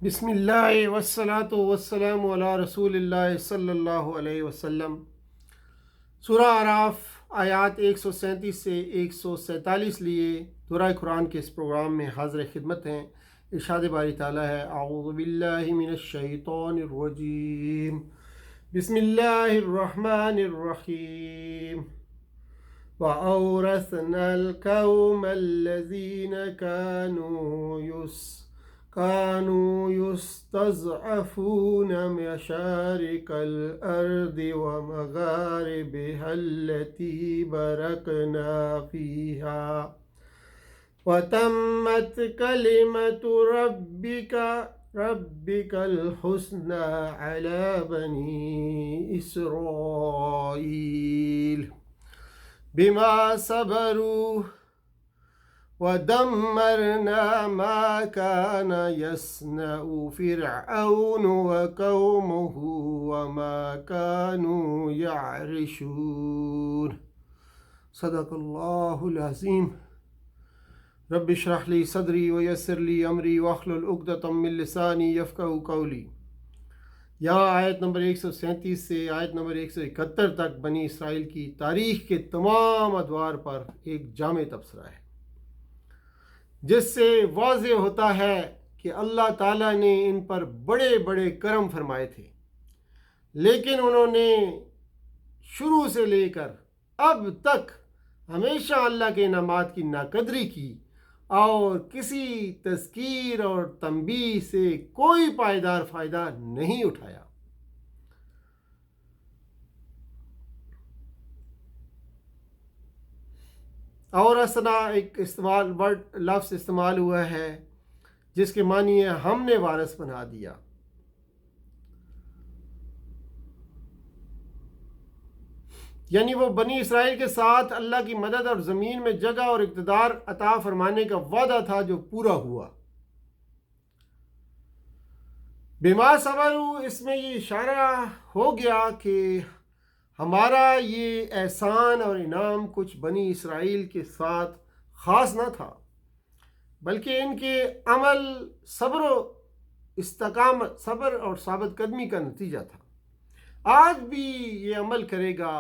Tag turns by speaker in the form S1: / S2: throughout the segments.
S1: بسم اللہ والصلاة والسلام علی رسول اللہ صلی اللہ علیہ وسلم۔ سورہ اعراف آیات 137 سے 147 لیے دورہ قرآن کے اس پروگرام میں حاضر خدمت ہیں۔ ارشاد باری تعالیٰ ہے، اعوذ باللہ من الشیطان الرجیم، بسم اللہ الرحمن الرحیم۔ وَأَوْرَثْنَا الْقَوْمَ الَّذِينَ كانوا يستضعفون مشارق الأرض ومغاربها التي باركنا فيها وتمت كلمة ربك الحسنى على بني إسرائيل بما صبروا ودمرنا ما كان يصنع فرعون وقومه وما كانوا يعرشون۔ صدق اللہ العظیم۔ رب اشرح لی صدری ویسر لی امری واحلل عقدۃ من لسانی یفقہوا قولی۔ یہاں آیت نمبر 137 سے آیت نمبر 171 تک بنی اسرائیل کی تاریخ کے تمام ادوار پر ایک جامع تبصرہ ہے، جس سے واضح ہوتا ہے کہ اللہ تعالیٰ نے ان پر بڑے بڑے کرم فرمائے تھے، لیکن انہوں نے شروع سے لے کر اب تک ہمیشہ اللہ کے انعامات کی ناقدری کی اور کسی تذکیر اور تنبیہ سے کوئی پائیدار فائدہ نہیں اٹھایا۔ اور اسنا ایک لفظ استعمال ہوا ہے جس کے معنی ہے ہم نے وارث بنا دیا۔ یعنی وہ بنی اسرائیل کے ساتھ اللہ کی مدد اور زمین میں جگہ اور اقتدار عطا فرمانے کا وعدہ تھا جو پورا ہوا۔ بما صبروا، اس میں یہ اشارہ ہو گیا کہ ہمارا یہ احسان اور انعام کچھ بنی اسرائیل کے ساتھ خاص نہ تھا، بلکہ ان کے عمل، صبر و استقامت، صبر اور ثابت قدمی کا نتیجہ تھا۔ آج بھی یہ عمل کرے گا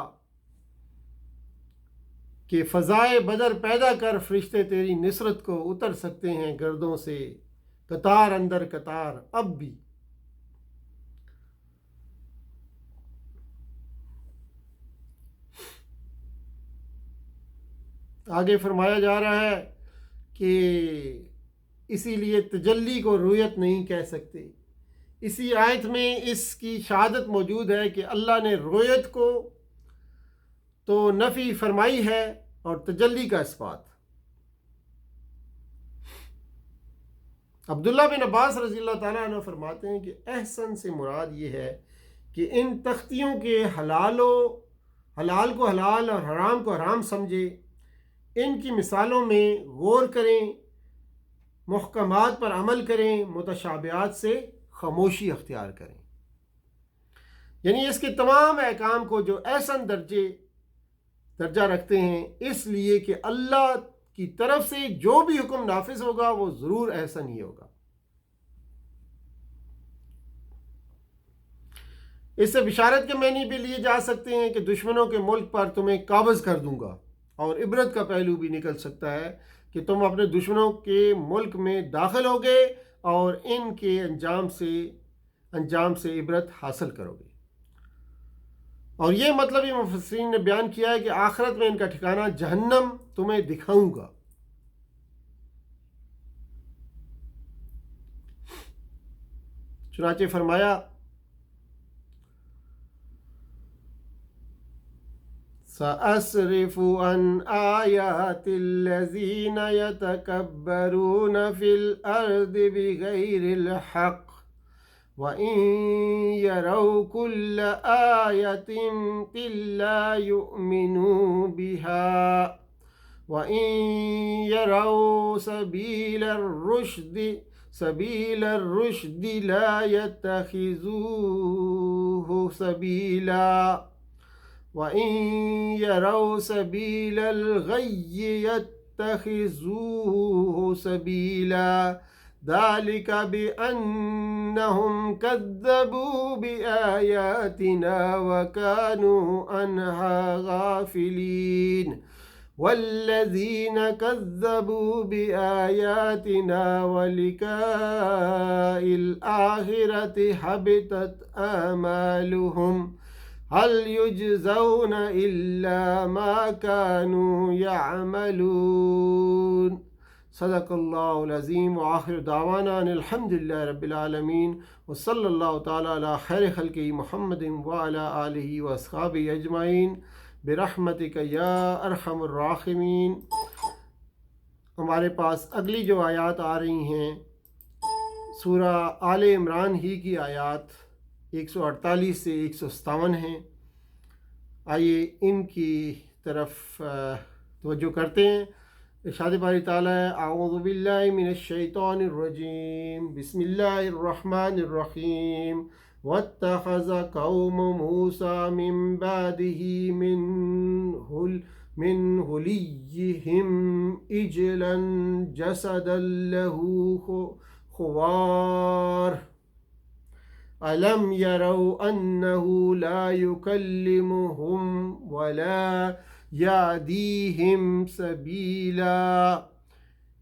S1: کہ فضائے بدر پیدا کر فرشتے تیری نصرت کو اتر سکتے ہیں گردوں سے، قطار اندر قطار۔ اب بھی آگے فرمایا جا رہا ہے کہ اسی لیے تجلی کو رویت نہیں کہہ سکتے۔ اسی آیت میں اس کی شہادت موجود ہے کہ اللہ نے رویت کو تو نفی فرمائی ہے اور تجلی کا اثبات۔ عبداللہ بن عباس رضی اللہ تعالیٰ عنہ فرماتے ہیں کہ احسن سے مراد یہ ہے کہ ان تختیوں کے حلال کو حلال اور حرام کو حرام سمجھے، ان کی مثالوں میں غور کریں، محکمات پر عمل کریں، متشابہات سے خاموشی اختیار کریں۔ یعنی اس کے تمام احکام کو جو احسن درجہ رکھتے ہیں، اس لیے کہ اللہ کی طرف سے جو بھی حکم نافذ ہوگا وہ ضرور احسن ہی ہوگا۔ اس سے بشارت کے معنی بھی لیے جا سکتے ہیں کہ دشمنوں کے ملک پر تمہیں قابض کر دوں گا، اور عبرت کا پہلو بھی نکل سکتا ہے کہ تم اپنے دشمنوں کے ملک میں داخل ہوگے اور ان کے انجام سے عبرت حاصل کرو گے۔ اور یہ مطلب یہ مفسرین نے بیان کیا ہے کہ آخرت میں ان کا ٹھکانہ جہنم تمہیں دکھاؤں گا۔ چنانچہ فرمایا، سأصرف عن آیات الذین یتکبرون فی الارض بغیر الحق وَإِن يَرَوْا كُلَّ آيَةٍ لَا يُؤْمِنُوا بِهَا وَإِن يَرَوْا سَبِيلَ الرُّشْدِ لَا يَتَّخِذُوهُ سَبِيلًا وَإِن يَرَوْا سَبِيلَ الْغَيِّ يَتَّخِذُوهُ سَبِيلًا ذلك بأنهم كذبوا بآياتنا وكانوا عنها غافلين والذين كذبوا بآياتنا ولقاء الآخرة حبطت آمالهم هل يجزون إلا ما كانوا يعملون صدق اللہ العظیم وآخر دعوانا ان الحمد للہ رب العالمین وصلی اللہ تعالی علی خیر خلقہ محمد وعلی آلہ واصحابہ اجمعین برحمتک یا ارحم الراحمین۔ ہمارے پاس اگلی جو آیات آ رہی ہیں سورہ آل عمران ہی کی آیات 148 سے 157 ہیں۔ آئیے ان کی طرف توجہ کرتے ہیں۔ ارشاد باری تعالیٰ ہے اعوذ باللہ من الشیطان الرجیم بسم اللہ الرحمن الرحیم واتخذ قوم موسیٰ من بعدہ من حلیہم عجلا جسدا لہ خوار أَلَمْ يَرَوْا أَنَّهُ لَا يُكَلِّمُهُمْ وَلَا يَهْدِيهِمْ سَبِيلًا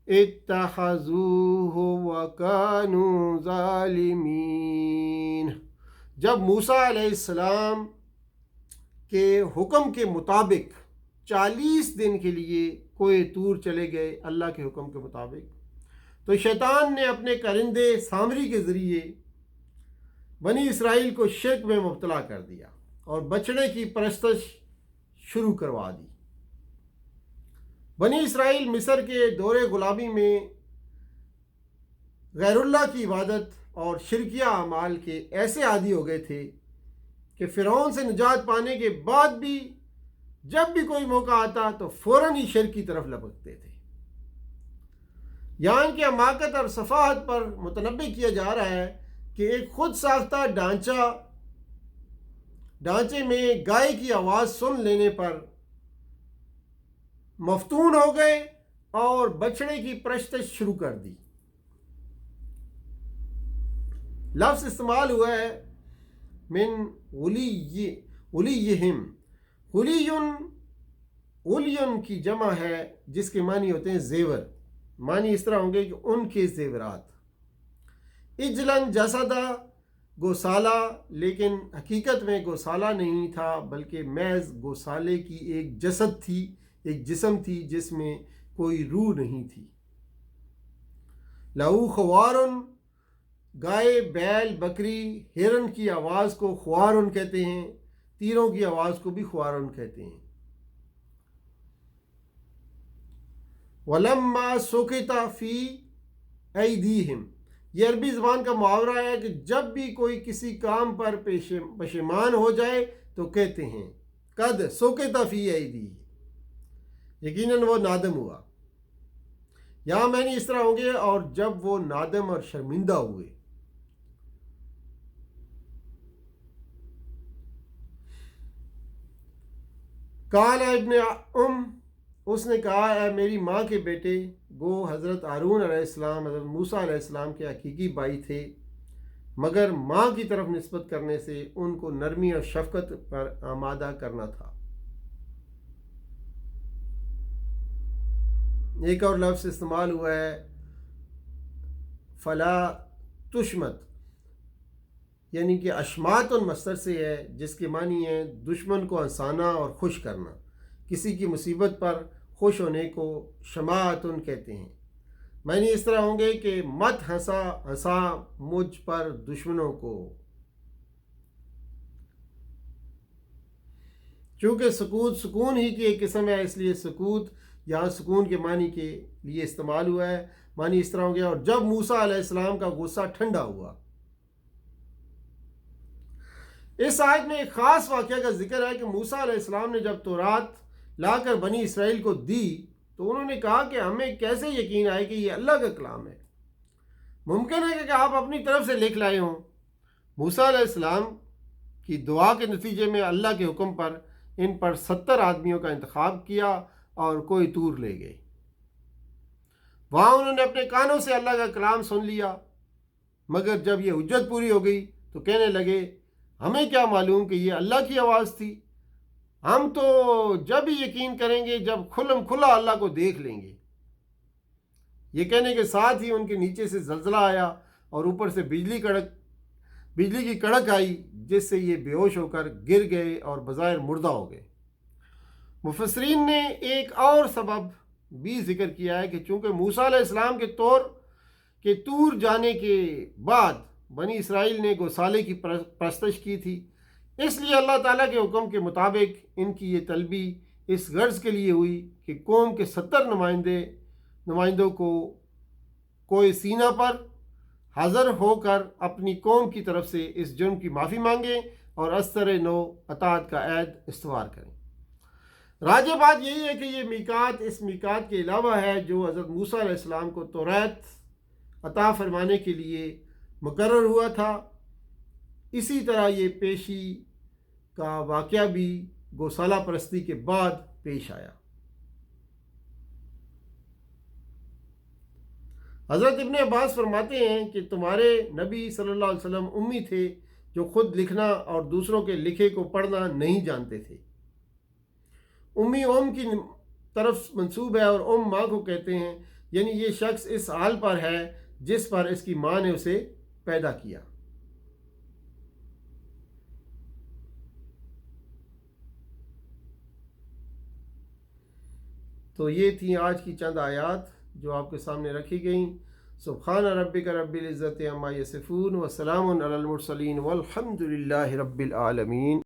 S1: اتَّخَذُوهُ وَكَانُوا ظَالِمِينَ۔ جب موسیٰ علیہ السلام کے حکم کے مطابق 40 دن کے لیے کوہ طور چلے گئے اللہ کے حکم کے مطابق، تو شیطان نے اپنے کرندے سامری کے ذریعے بنی اسرائیل کو شرک میں مبتلا کر دیا اور بچڑے کی پرستش شروع کروا دی۔ بنی اسرائیل مصر کے دور غلامی میں غیر اللہ کی عبادت اور شرکیہ اعمال کے ایسے عادی ہو گئے تھے کہ فرعون سے نجات پانے کے بعد بھی جب بھی کوئی موقع آتا تو فوراً ہی شرک کی طرف لپکتے تھے۔ یہاں کی حماقت اور صفاحت پر متنبہ کیا جا رہا ہے کہ ایک خود ساختہ ڈھانچے میں گائے کی آواز سن لینے پر مفتون ہو گئے اور بچڑے کی پرستش شروع کر دی۔ لفظ استعمال ہوا ہے من ولیہم۔ ولیون کی جمع ہے جس کے معنی ہوتے ہیں زیور، معنی اس طرح ہوں گے کہ ان کے زیورات۔ اجلن جسدہ گوسالہ، لیکن حقیقت میں گوسالہ نہیں تھا بلکہ محض گوسالے کی ایک جسد تھی، ایک جسم تھی جس میں کوئی روح نہیں تھی۔ لہو خوارن، گائے، بیل، بکری، ہرن کی آواز کو خوارن کہتے ہیں، تیروں کی آواز کو بھی خوارن کہتے ہیں۔ وَلَمَّا سُقِطَ فِي أَيْدِيهِمْ، یہ عربی زبان کا محاورہ ہے کہ جب بھی کوئی کسی کام پر پشیمان ہو جائے تو کہتے ہیں قد سقط فی ایدیہم، یقیناً وہ نادم ہوا۔ یہاں معنی اس طرح ہوں گے اور جب وہ نادم اور شرمندہ ہوئے۔ قال ابن اس نے کہا اے میری ماں کے بیٹے، گو حضرت ہارون علیہ السلام حضرت موسیٰ علیہ السلام کے حقیقی بھائی تھے، مگر ماں کی طرف نسبت کرنے سے ان کو نرمی اور شفقت پر آمادہ کرنا تھا۔ ایک اور لفظ استعمال ہوا ہے فلا تشمت، یعنی کہ اشمات مصدر سے ہے جس کے معنی ہے دشمن کو ہنسانا اور خوش کرنا۔ کسی کی مصیبت پر خوش ہونے کو شماعتن کہتے ہیں۔ معنی اس طرح ہوں گے کہ مت ہنسا مجھ پر دشمنوں کو۔ چونکہ سکوت سکون ہی کی ایک قسم ہے، اس لیے سکوت یہاں سکون کے معنی کے لیے استعمال ہوا ہے۔ معنی اس طرح ہوں گے اور جب موسیٰ علیہ السلام کا غصہ ٹھنڈا ہوا۔ اس آیت میں ایک خاص واقعہ کا ذکر ہے کہ موسیٰ علیہ السلام نے جب تورات لا کر بنی اسرائیل کو دی تو انہوں نے کہا کہ ہمیں کیسے یقین آئے کہ یہ اللہ کا کلام ہے؟ ممکن ہے کہ آپ اپنی طرف سے لکھ لائے ہوں۔ موسیٰ علیہ السلام کی دعا کے نتیجے میں اللہ کے حکم پر ان پر 70 آدمیوں کا انتخاب کیا اور کوہ طور لے گئے۔ وہاں انہوں نے اپنے کانوں سے اللہ کا کلام سن لیا، مگر جب یہ حجت پوری ہو گئی تو کہنے لگے ہمیں کیا معلوم کہ یہ اللہ کی آواز تھی، ہم تو جب ہی یقین کریں گے جب کھلم کھلا اللہ کو دیکھ لیں گے۔ یہ کہنے کے ساتھ ہی ان کے نیچے سے زلزلہ آیا اور اوپر سے بجلی کی کڑک آئی، جس سے یہ بے ہوش ہو کر گر گئے اور بظاہر مردہ ہو گئے۔ مفسرین نے ایک اور سبب بھی ذکر کیا ہے کہ چونکہ موسیٰ علیہ السلام کے طور جانے کے بعد بنی اسرائیل نے گوسالے کی پرستش کی تھی، اس لیے اللہ تعالیٰ کے حکم کے مطابق ان کی یہ طلبی اس غرض کے لیے ہوئی کہ قوم کے 70 نمائندوں کو کوئی سینہ پر حاضر ہو کر اپنی قوم کی طرف سے اس جرم کی معافی مانگیں اور ازسر نو اطاعت کا عہد استوار کریں۔ راجع بات یہی ہے کہ یہ میقات اس میقات کے علاوہ ہے جو حضرت موسیٰ علیہ السلام کو توریت عطا فرمانے کے لیے مقرر ہوا تھا۔ اسی طرح یہ پیشی کا واقعہ بھی گوسالہ پرستی کے بعد پیش آیا۔ حضرت ابن عباس فرماتے ہیں کہ تمہارے نبی صلی اللہ علیہ وسلم امی تھے جو خود لکھنا اور دوسروں کے لکھے کو پڑھنا نہیں جانتے تھے۔ امی کی طرف منسوب ہے اور ماں کو کہتے ہیں، یعنی یہ شخص اس حال پر ہے جس پر اس کی ماں نے اسے پیدا کیا۔ تو یہ تھیں آج کی چند آیات جو آپ کے سامنے رکھی گئیں۔ سبحان ربک رب العزت عما یصفون وسلام علی المرسلین والحمد للہ رب العالمین۔